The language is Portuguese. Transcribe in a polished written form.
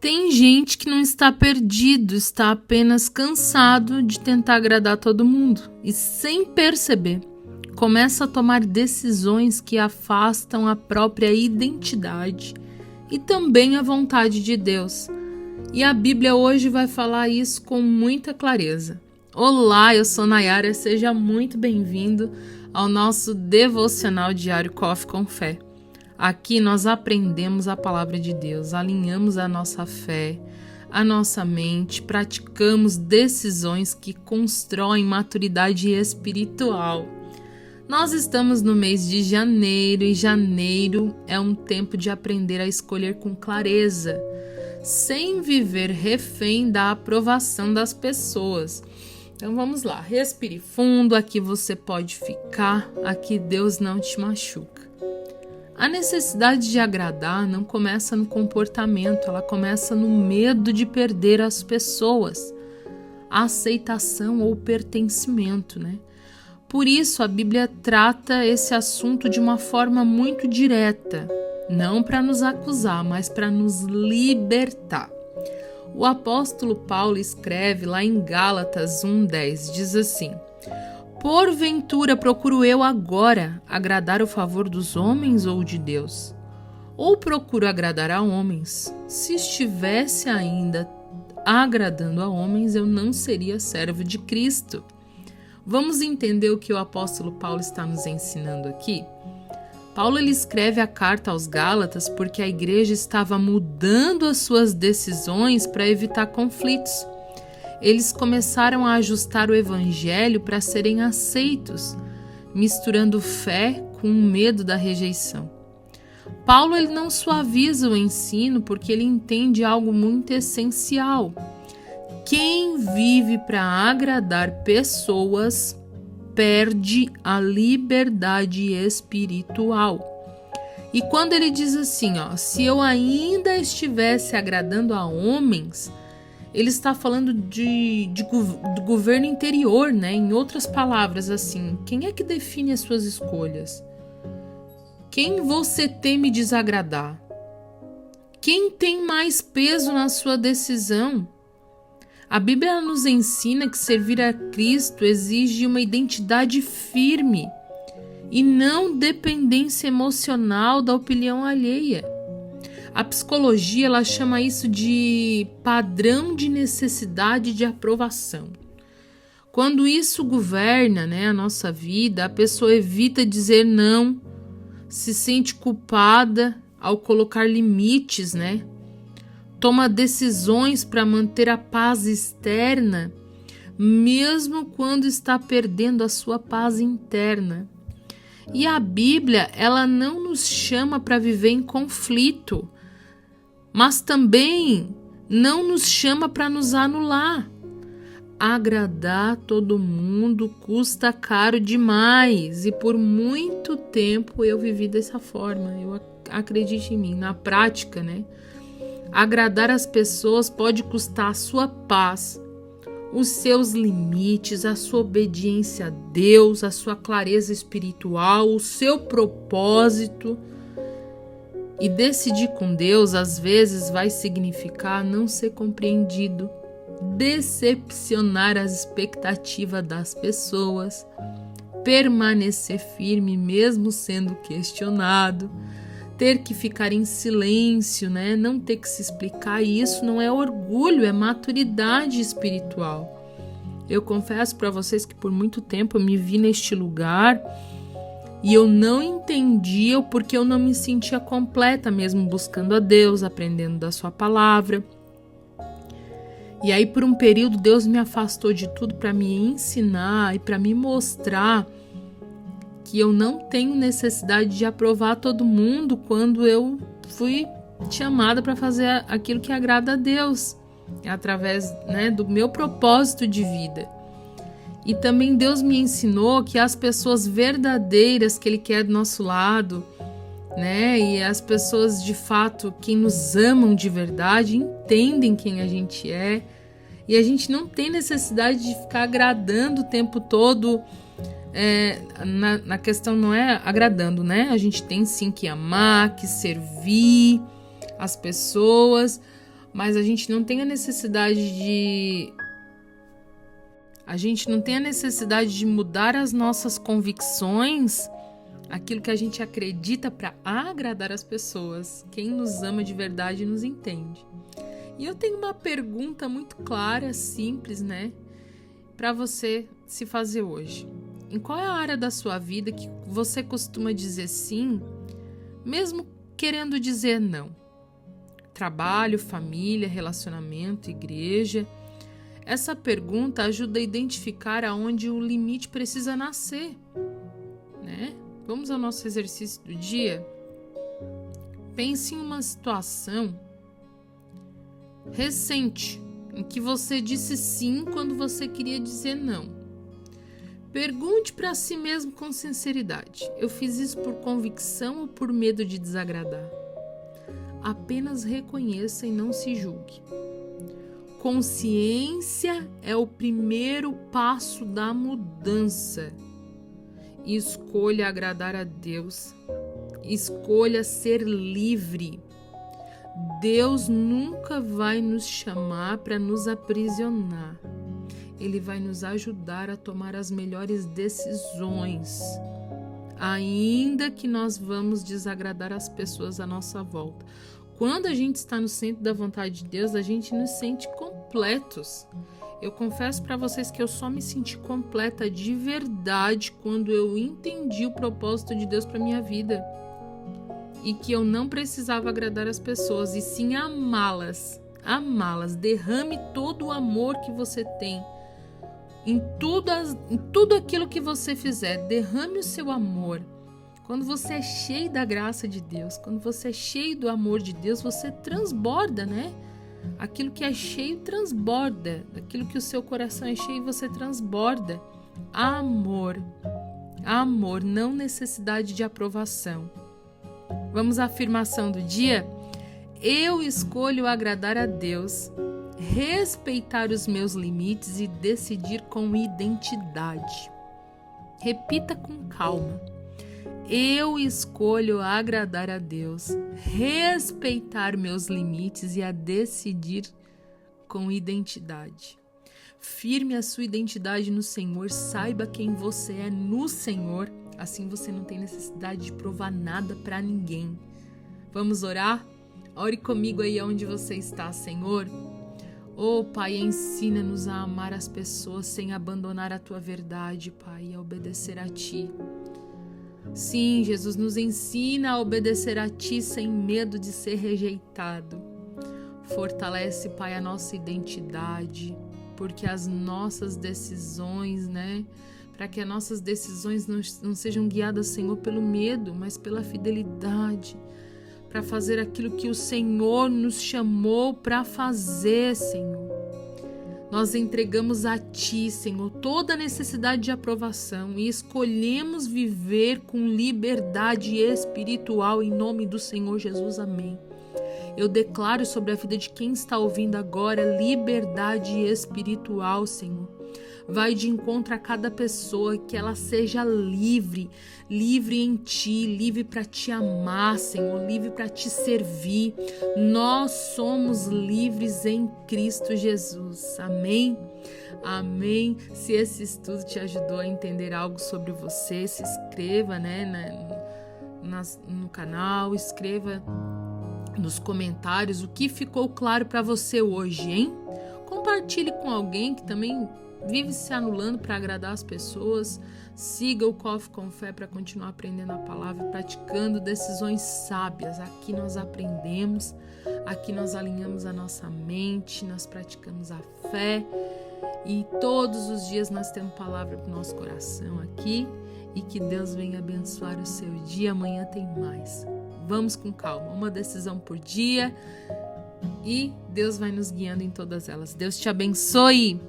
Tem gente que não está perdido, está apenas cansado de tentar agradar todo mundo e, sem perceber, começa a tomar decisões que afastam a própria identidade e também a vontade de Deus. E a Bíblia hoje vai falar isso com muita clareza. Olá, eu sou Nayara, seja muito bem-vindo ao nosso devocional diário Coffee com Fé. Aqui nós aprendemos a palavra de Deus, alinhamos a nossa fé, a nossa mente, praticamos decisões que constroem maturidade espiritual. Nós estamos no mês de janeiro e janeiro é um tempo de aprender a escolher com clareza, sem viver refém da aprovação das pessoas. Então vamos lá, respire fundo, aqui você pode ficar, aqui Deus não te machuca. A necessidade de agradar não começa no comportamento, ela começa no medo de perder as pessoas, a aceitação ou pertencimento, né? Por isso a Bíblia trata esse assunto de uma forma muito direta, não para nos acusar, mas para nos libertar. O apóstolo Paulo escreve lá em Gálatas 1:10, diz assim: porventura procuro eu agora agradar o favor dos homens ou de Deus? Ou procuro agradar a homens? Se estivesse ainda agradando a homens, eu não seria servo de Cristo. Vamos entender o que o apóstolo Paulo está nos ensinando aqui? Paulo ele escreve a carta aos Gálatas porque a igreja estava mudando as suas decisões para evitar conflitos. Eles começaram a ajustar o evangelho para serem aceitos, misturando fé com o medo da rejeição. Paulo ele não suaviza o ensino porque ele entende algo muito essencial. Quem vive para agradar pessoas perde a liberdade espiritual. E quando ele diz assim, se eu ainda estivesse agradando a homens, ele está falando do governo interior, né? Em outras palavras, assim, quem é que define as suas escolhas? Quem você teme desagradar? Quem tem mais peso na sua decisão? A Bíblia nos ensina que servir a Cristo exige uma identidade firme e não dependência emocional da opinião alheia. A psicologia ela chama isso de padrão de necessidade de aprovação. Quando isso governa, a nossa vida, a pessoa evita dizer não, se sente culpada ao colocar limites, toma decisões para manter a paz externa, mesmo quando está perdendo a sua paz interna. E a Bíblia ela não nos chama para viver em conflito, mas também não nos chama para nos anular. Agradar todo mundo custa caro demais e por muito tempo eu vivi dessa forma. Eu acredito em mim, na prática, agradar as pessoas pode custar a sua paz, os seus limites, a sua obediência a Deus, a sua clareza espiritual, o seu propósito. E decidir com Deus, às vezes, vai significar não ser compreendido, decepcionar as expectativas das pessoas, permanecer firme mesmo sendo questionado, ter que ficar em silêncio, não ter que se explicar. E isso não é orgulho, é maturidade espiritual. Eu confesso para vocês que por muito tempo eu me vi neste lugar e eu não entendia porque eu não me sentia completa mesmo buscando a Deus, aprendendo da sua palavra. E aí por um período Deus me afastou de tudo para me ensinar e para me mostrar que eu não tenho necessidade de aprovar todo mundo quando eu fui chamada para fazer aquilo que agrada a Deus, através do meu propósito de vida. E também Deus me ensinou que as pessoas verdadeiras que Ele quer do nosso lado, e as pessoas de fato que nos amam de verdade, entendem quem a gente é, e a gente não tem necessidade de ficar agradando o tempo todo. Na questão não é agradando, A gente tem sim que amar, que servir as pessoas, Mas a gente não tem a necessidade de mudar as nossas convicções, aquilo que a gente acredita, para agradar as pessoas. Quem nos ama de verdade nos entende. E eu tenho uma pergunta muito clara, simples, né, para você se fazer hoje. Em qual é a área da sua vida que você costuma dizer sim, mesmo querendo dizer não? Trabalho, família, relacionamento, igreja. Essa pergunta ajuda a identificar aonde o limite precisa nascer, né? Vamos ao nosso exercício do dia? Pense em uma situação recente em que você disse sim quando você queria dizer não. Pergunte para si mesmo com sinceridade: eu fiz isso por convicção ou por medo de desagradar? Apenas reconheça e não se julgue. Consciência é o primeiro passo da mudança. Escolha agradar a Deus. Escolha ser livre. Deus nunca vai nos chamar para nos aprisionar. Ele vai nos ajudar a tomar as melhores decisões, ainda que nós vamos desagradar as pessoas à nossa volta. Quando a gente está no centro da vontade de Deus, a gente nos sente completos. Eu confesso para vocês que eu só me senti completa de verdade quando eu entendi o propósito de Deus para minha vida. E que eu não precisava agradar as pessoas, e sim amá-las. Amá-las. Derrame todo o amor que você tem. Em tudo aquilo que você fizer, derrame o seu amor. Quando você é cheio da graça de Deus, quando você é cheio do amor de Deus, você transborda, né? Aquilo que é cheio transborda. Aquilo que o seu coração é cheio, você transborda. Amor. Amor, não necessidade de aprovação. Vamos à afirmação do dia? Eu escolho agradar a Deus, respeitar os meus limites e decidir com identidade. Repita com calma. Eu escolho agradar a Deus, respeitar meus limites e a decidir com identidade. Firme a sua identidade no Senhor, saiba quem você é no Senhor, assim você não tem necessidade de provar nada para ninguém. Vamos orar? Ore comigo aí onde você está, Senhor. Oh, Pai, ensina-nos a amar as pessoas sem abandonar a Tua verdade, Pai, e a obedecer a Ti. Sim, Jesus, nos ensina a obedecer a Ti sem medo de ser rejeitado. Fortalece, Pai, a nossa identidade, porque as nossas decisões, né? Para que as nossas decisões não sejam guiadas, Senhor, pelo medo, mas pela fidelidade. Para fazer aquilo que o Senhor nos chamou para fazer, Senhor. Nós entregamos a Ti, Senhor, toda a necessidade de aprovação e escolhemos viver com liberdade espiritual em nome do Senhor Jesus. Amém. Eu declaro sobre a vida de quem está ouvindo agora liberdade espiritual, Senhor. Vai de encontro a cada pessoa, que ela seja livre, livre em Ti, livre para Te amar, Senhor, livre para Te servir. Nós somos livres em Cristo Jesus. Amém? Amém. Se esse estudo te ajudou a entender algo sobre você, se inscreva, no canal, escreva nos comentários o que ficou claro para você hoje, hein? Compartilhe com alguém que também vive se anulando para agradar as pessoas. Siga o Coffee com Fé para continuar aprendendo a palavra, praticando decisões sábias. Aqui nós aprendemos, aqui nós alinhamos a nossa mente, nós praticamos a fé e todos os dias nós temos palavra para o nosso coração aqui. E que Deus venha abençoar o seu dia. Amanhã tem mais. Vamos com calma, uma decisão por dia, e Deus vai nos guiando em todas elas. Deus te abençoe!